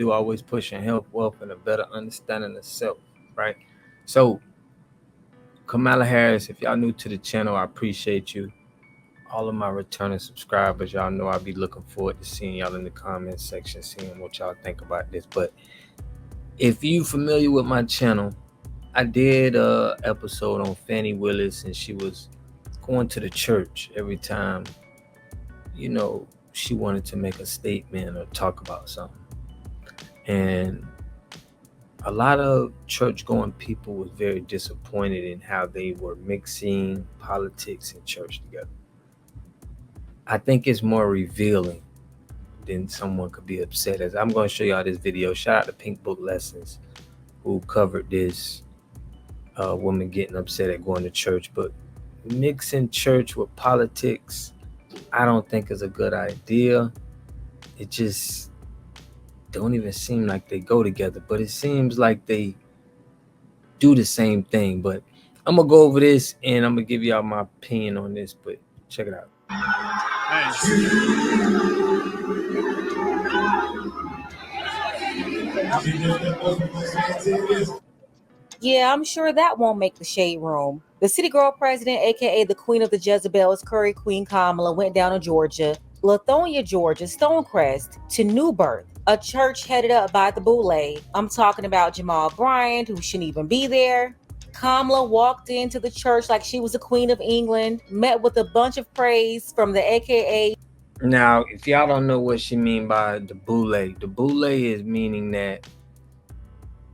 do always pushing health, wealth, and a better understanding of self, right? So, Kamala Harris, if y'all new to the channel, I appreciate you. All of my returning subscribers, y'all know I'll be looking forward to seeing y'all in the comments section, seeing what y'all think about this. But if you familiar with my channel, I did a episode on Fannie Willis, and she was going to the church every time, she wanted to make a statement or talk about something. And a lot of church-going people was very disappointed in how they were mixing politics and church together. I think it's more revealing than someone could be upset. As I'm going to show y'all this video. Shout out to Pink Book Lessons, who covered this woman getting upset at going to church. But mixing church with politics, I don't think is a good idea. It just don't even seem like they go together, but it seems like they do the same thing. But I'm gonna go over this and I'm gonna give y'all my opinion on this, but check it out. Yeah, I'm sure that won't make the shade room. The city girl president, aka the queen of the Jezebels, Curry Queen Kamala, went down to Georgia, Lithonia, Georgia, Stonecrest, to New Birth, a church headed up by the Boule. I'm talking about Jamal Bryant, who shouldn't even be there. Kamala walked into the church like she was the queen of England, met with a bunch of praise from the aka. Now, if y'all don't know what she mean by the Boule is meaning that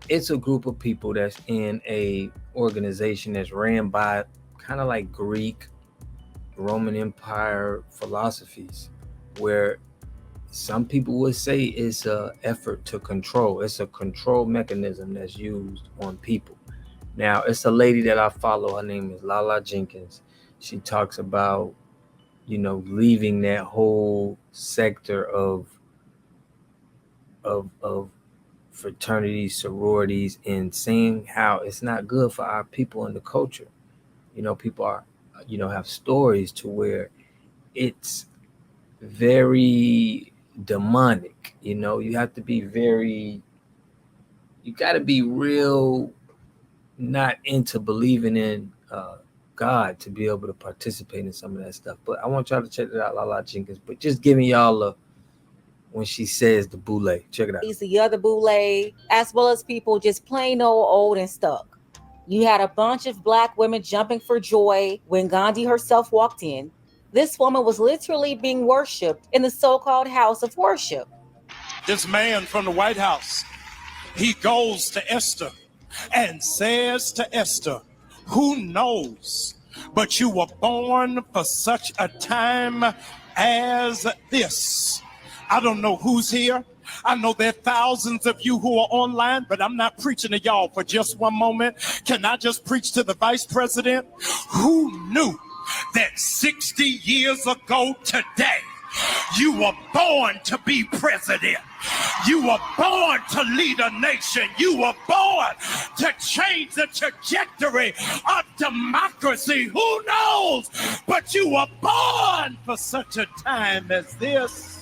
it's a group of people that's in a organization that's ran by kind of like Greek, Roman Empire philosophies, where some people would say it's an effort to control. It's a control mechanism that's used on people. Now, it's a lady that I follow. Her name is Lala Jenkins. She talks about, leaving that whole sector of fraternities, sororities, and seeing how it's not good for our people in the culture. People are, have stories to where it's very demonic. You have to be you got to be real not into believing in God to be able to participate in some of that stuff. But I want y'all to check it out, Lala Jenkins. But just giving y'all when she says the Boule. Check it out. The other Boule, as well as people just plain old and stuck. You had a bunch of black women jumping for joy when Gandhi herself walked in. This woman was literally being worshipped in the so-called house of worship. This man from the White House, he goes to Esther and says to Esther, who knows, but you were born for such a time as this. I don't know who's here. I know there are thousands of you who are online, but I'm not preaching to y'all for just one moment. Can I just preach to the vice president? Who knew that 60 years ago today, you were born to be president? You were born to lead a nation. You were born to change the trajectory of democracy. Who knows? But you were born for such a time as this.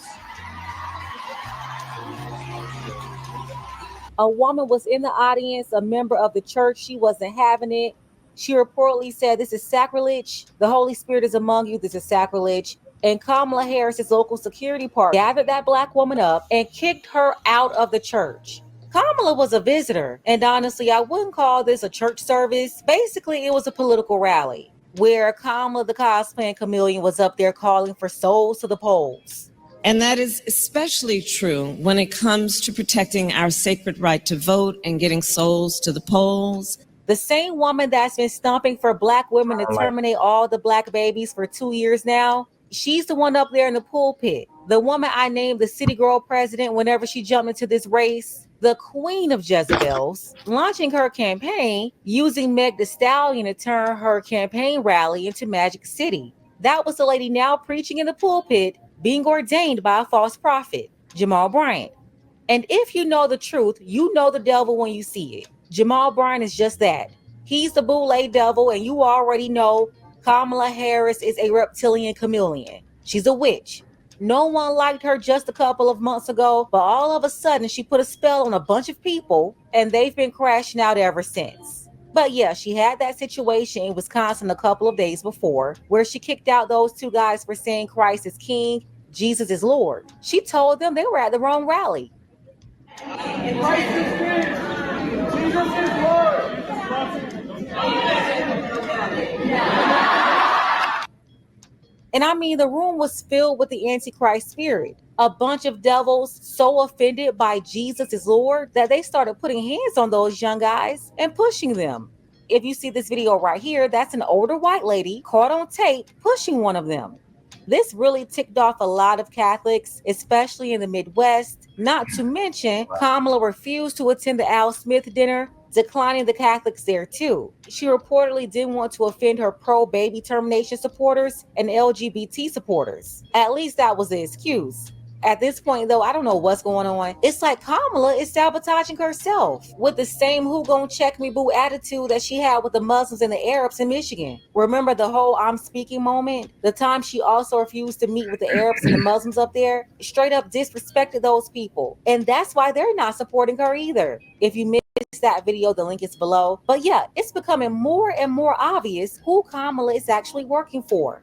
A woman was in the audience, a member of the church. She wasn't having it. She reportedly said, this is sacrilege. The Holy Spirit is among you. This is sacrilege. And Kamala Harris's local security partner gathered that black woman up and kicked her out of the church. Kamala was a visitor. And honestly, I wouldn't call this a church service. Basically, it was a political rally where Kamala the cosplaying chameleon was up there calling for souls to the polls. And that is especially true when it comes to protecting our sacred right to vote and getting souls to the polls. The same woman that's been stomping for black women to terminate all the black babies for 2 years now, she's the one up there in the pulpit. The woman I named the city girl president whenever she jumped into this race, the queen of Jezebels, launching her campaign using Meg Thee Stallion to turn her campaign rally into Magic City. That was the lady now preaching in the pulpit, being ordained by a false prophet, Jamal Bryant. And if you know the truth, you know the devil when you see it. Jamal Bryant is just that. He's the Boule devil, and you already know Kamala Harris is a reptilian chameleon. She's a witch. No one liked her just a couple of months ago, but all of a sudden she put a spell on a bunch of people and they've been crashing out ever since. But yeah, she had that situation in Wisconsin a couple of days before where she kicked out those two guys for saying Christ is king, Jesus is Lord. She told them they were at the wrong rally. Christ is king, Jesus is Lord. And I mean, the room was filled with the Antichrist spirit. A bunch of devils so offended by Jesus is Lord that they started putting hands on those young guys and pushing them. If you see this video right here, that's an older white lady caught on tape pushing one of them. This really ticked off a lot of Catholics, especially in the Midwest. Not to mention, Kamala refused to attend the Al Smith dinner, declining the Catholics there too. She reportedly didn't want to offend her pro-baby termination supporters and LGBT supporters. At least that was the excuse. At this point, though, I don't know what's going on. It's like Kamala is sabotaging herself with the same who gon' check me boo attitude that she had with the Muslims and the Arabs in Michigan. Remember the whole I'm speaking moment? The time she also refused to meet with the Arabs and the Muslims up there? Straight up disrespected those people. And that's why they're not supporting her either. If you missed that video, the link is below. But yeah, it's becoming more and more obvious who Kamala is actually working for.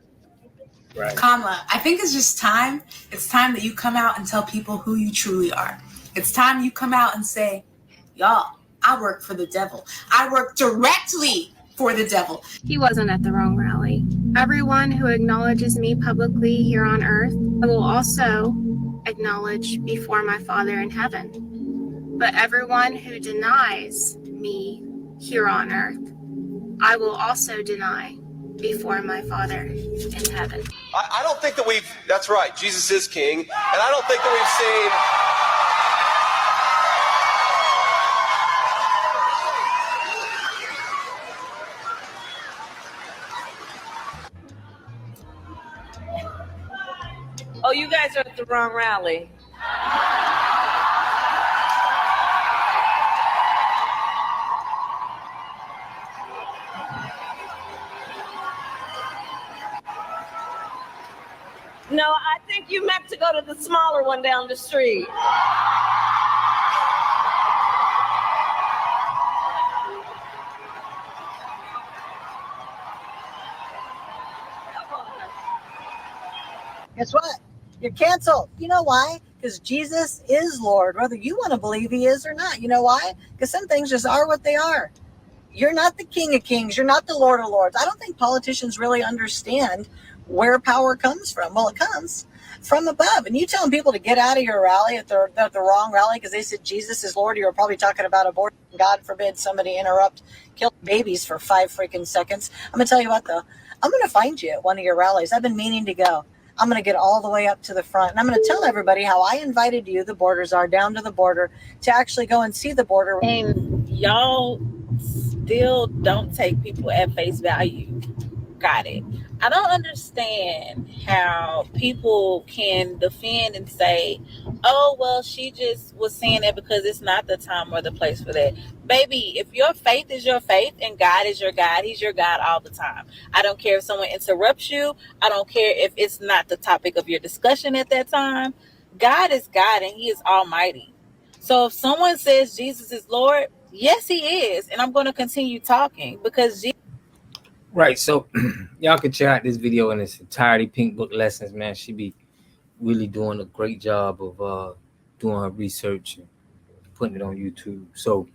Right. Kamala, I think it's just time. It's time that you come out and tell people who you truly are. It's time you come out and say, y'all, I work for the devil. I work directly for the devil. He wasn't at the wrong rally. Everyone who acknowledges me publicly here on earth, I will also acknowledge before my Father in heaven. But everyone who denies me here on earth, I will also deny before my Father in heaven. I don't think that that's right, Jesus is king, and I don't think that we've seen. Oh, you guys are at the wrong rally. No, I think you meant to go to the smaller one down the street. Guess what? You're canceled. You know why? Because Jesus is Lord, whether you want to believe he is or not. You know why? Because some things just are what they are. You're not the King of Kings. You're not the Lord of Lords. I don't think politicians really understand where power comes from. Well, it comes from above. And you telling people to get out of your rally at the wrong rally because they said Jesus is Lord, you were probably talking about abortion. God forbid somebody kill babies for 5 freaking seconds. I'm going to tell you what, though. I'm going to find you at one of your rallies. I've been meaning to go. I'm going to get all the way up to the front. And I'm going to tell everybody how I invited you, the borders are, down to the border to actually go and see the border. And y'all still don't take people at face value. Got it. I don't understand how people can defend and say, oh, well, she just was saying that because it's not the time or the place for that. Baby, if your faith is your faith and God is your God, he's your God all the time. I don't care if someone interrupts you. I don't care if it's not the topic of your discussion at that time. God is God and he is almighty. So if someone says Jesus is Lord, yes, he is. And I'm going to continue talking because Jesus. Right, so y'all can check out this video in its entirety. Pink Book Lessons, man. She be really doing a great job of doing her research and putting it on YouTube. So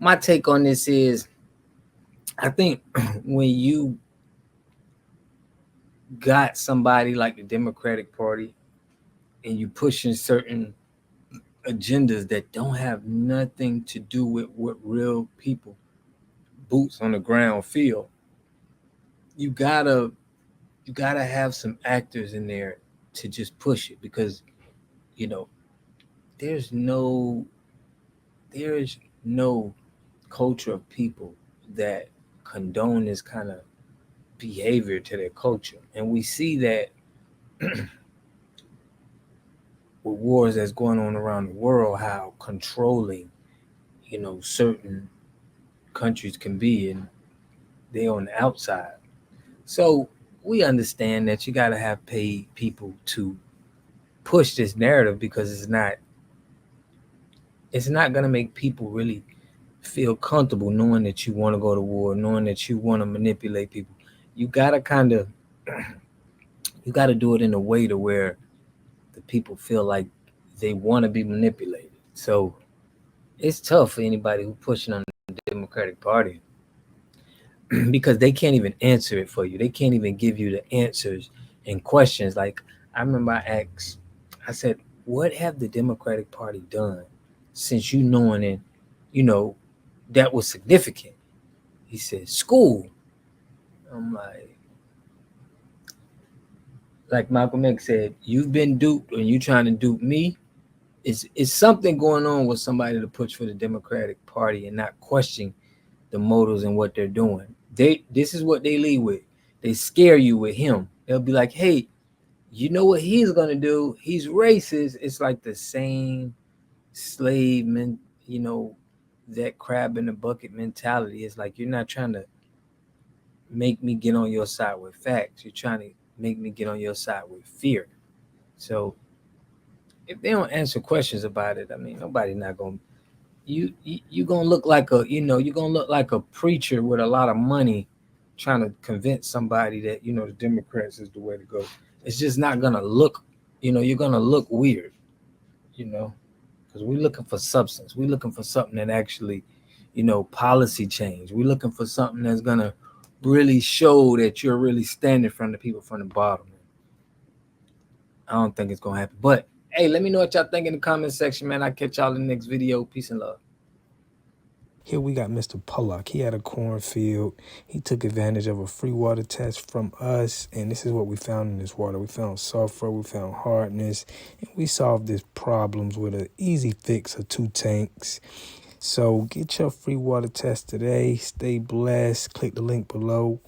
my take on this is, I think when you got somebody like the Democratic Party and you pushing certain agendas that don't have nothing to do with what real people, boots on the ground, feel, you gotta have some actors in there to just push it, because there's no culture of people that condone this kind of behavior to their culture. And we see that with wars that's going on around the world, how controlling certain countries can be, and they're on the outside. So we understand that you got to have paid people to push this narrative because it's not going to make people really feel comfortable knowing that you want to go to war, knowing that you want to manipulate people. You got to kind of you got to do it in a way to where the people feel like they want to be manipulated. So it's tough for anybody who's pushing on the Democratic Party because they can't even answer it for you. They can't even give you the answers and questions. Like I remember I said, what have the Democratic Party done since you knowing it, that was significant? He said, school. I'm like Malcolm X said, you've been duped and you trying to dupe me. It's something going on with somebody to push for the Democratic Party and not question the motives and what they're doing. This is what they lead with. They scare you with him. They'll be like, hey, you know what he's gonna do? He's racist. It's like the same slave that crab in the bucket mentality. It's like you're not trying to make me get on your side with facts. You're trying to make me get on your side with fear. So if they don't answer questions about it, I mean, nobody's not gonna. You gonna look like you're gonna look like a preacher with a lot of money, trying to convince somebody that the Democrats is the way to go. It's just not gonna look. You're gonna look weird. Because we're looking for substance. We're looking for something that actually, policy change. We're looking for something that's gonna really show that you're really standing from the people from the bottom. I don't think it's gonna happen. But hey, let me know what y'all think in the comment section, man. I'll catch y'all in the next video. Peace and love. Here we got Mr. Pollock. He had a cornfield. He took advantage of a free water test from us, and this is what we found in this water. We found sulfur, we found hardness, and we solved these problems with an easy fix of 2 tanks. So get your free water test today. Stay blessed. Click the link below.